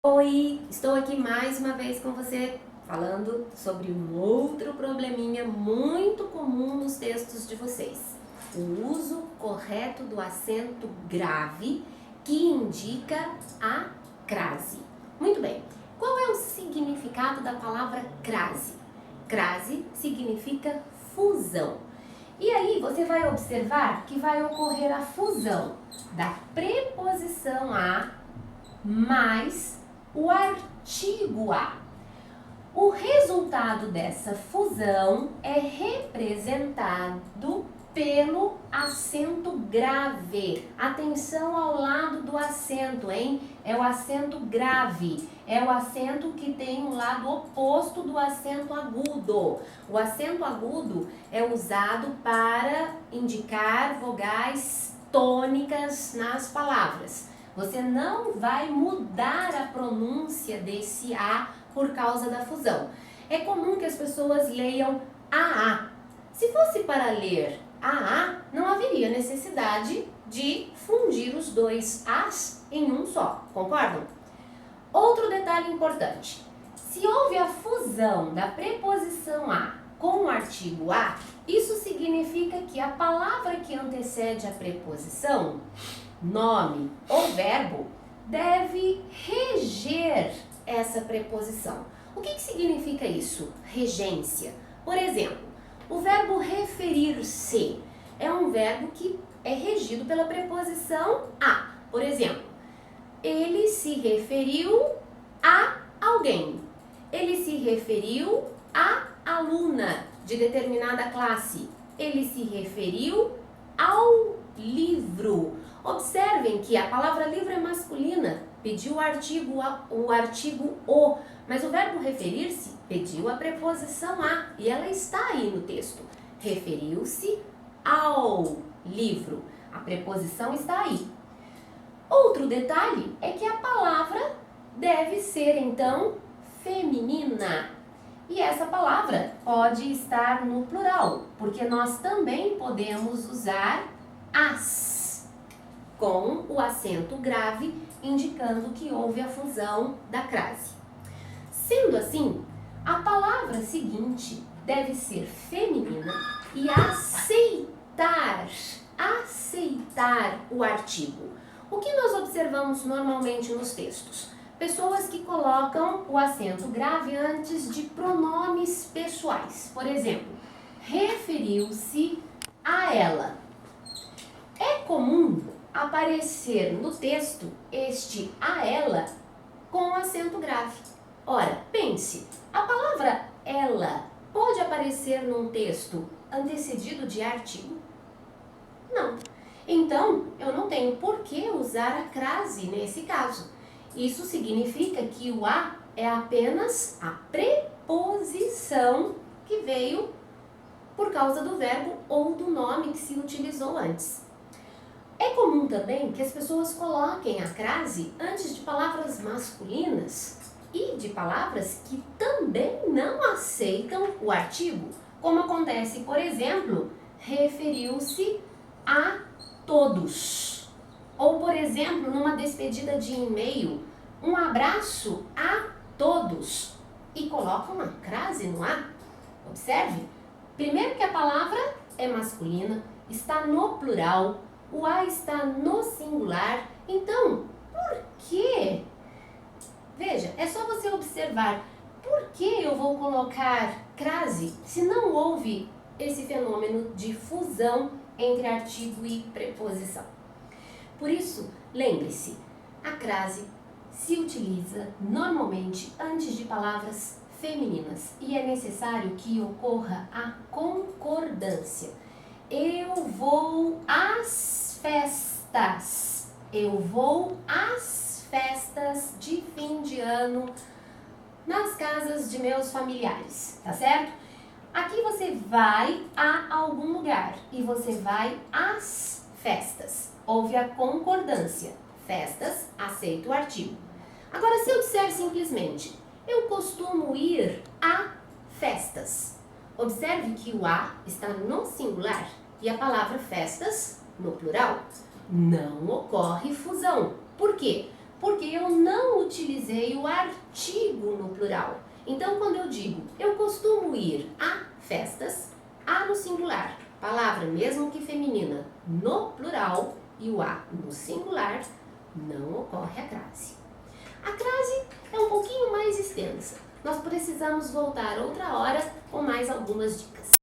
Oi, estou aqui mais uma vez com você falando sobre um outro probleminha muito comum nos textos de vocês. O uso correto do acento grave que indica a crase. Muito bem, qual é o significado da palavra crase? Crase significa fusão. E aí você vai observar que vai ocorrer a fusão da preposição a mais o artigo a. O resultado dessa fusão é representado pelo acento grave. Atenção ao lado do acento, hein? É o acento grave. É o acento que tem um lado oposto do acento agudo. O acento agudo é usado para indicar vogais tônicas nas palavras. Você não vai mudar a pronúncia desse A por causa da fusão. É comum que as pessoas leiam AA. Se fosse para ler AA, não haveria necessidade de fundir os dois As em um só, concordam? Outro detalhe importante. Se houve a fusão da preposição a com o artigo a, isso significa que a palavra que antecede a preposição, nome ou verbo, deve reger essa preposição. O que significa isso? Regência. Por exemplo, o verbo referir-se é um verbo que é regido pela preposição a. Por exemplo, ele se referiu a alguém. Ele se referiu à aluna de determinada classe. Ele se referiu ao livro. Observem que a palavra livro é masculina, pediu o artigo o, mas o verbo referir-se pediu a preposição a e ela está aí no texto. Referiu-se ao livro. A preposição está aí. Outro detalhe é que a palavra deve ser, então, feminina. E essa palavra pode estar no plural, porque nós também podemos usar as, com o acento grave, indicando que houve a fusão da crase. Sendo assim, a palavra seguinte deve ser feminina e aceitar o artigo. O que nós observamos normalmente nos textos? Pessoas que colocam o acento grave antes de pronomes pessoais. Por exemplo, referiu-se a ela. É comum aparecer no texto este a ela com acento grave. Ora, pense, a palavra ela pode aparecer num texto antecedido de artigo? Não. Então, eu não tenho por que usar a crase nesse caso. Isso significa que o a é apenas a preposição que veio por causa do verbo ou do nome que se utilizou antes. É comum também que as pessoas coloquem a crase antes de palavras masculinas e de palavras que também não aceitam o artigo, como acontece, por exemplo, referiu-se a todos. Ou, por exemplo, numa despedida de e-mail, um abraço a todos e coloca uma crase no a. Observe, primeiro que a palavra é masculina, está no plural, o a está no singular, então, por quê? Veja, é só você observar, por que eu vou colocar crase se não houve esse fenômeno de fusão entre artigo e preposição? Por isso, lembre-se, a crase se utiliza normalmente antes de palavras femininas e é necessário que ocorra a concordância. Eu vou às festas. Eu vou às festas de fim de ano nas casas de meus familiares, tá certo? Aqui você vai a algum lugar e você vai às festas. Houve a concordância. Festas, aceita o artigo. Agora, se eu disser simplesmente, eu costumo ir a festas. Observe que o a está no singular e a palavra festas no plural. Não ocorre fusão. Por quê? Porque eu não utilizei o artigo no plural. Então, quando eu digo eu costumo ir a festas, a no singular, palavra mesmo que feminina no plural e o a no singular, não ocorre a crase. A crase é um pouquinho mais extensa. Nós precisamos voltar outra hora com mais algumas dicas.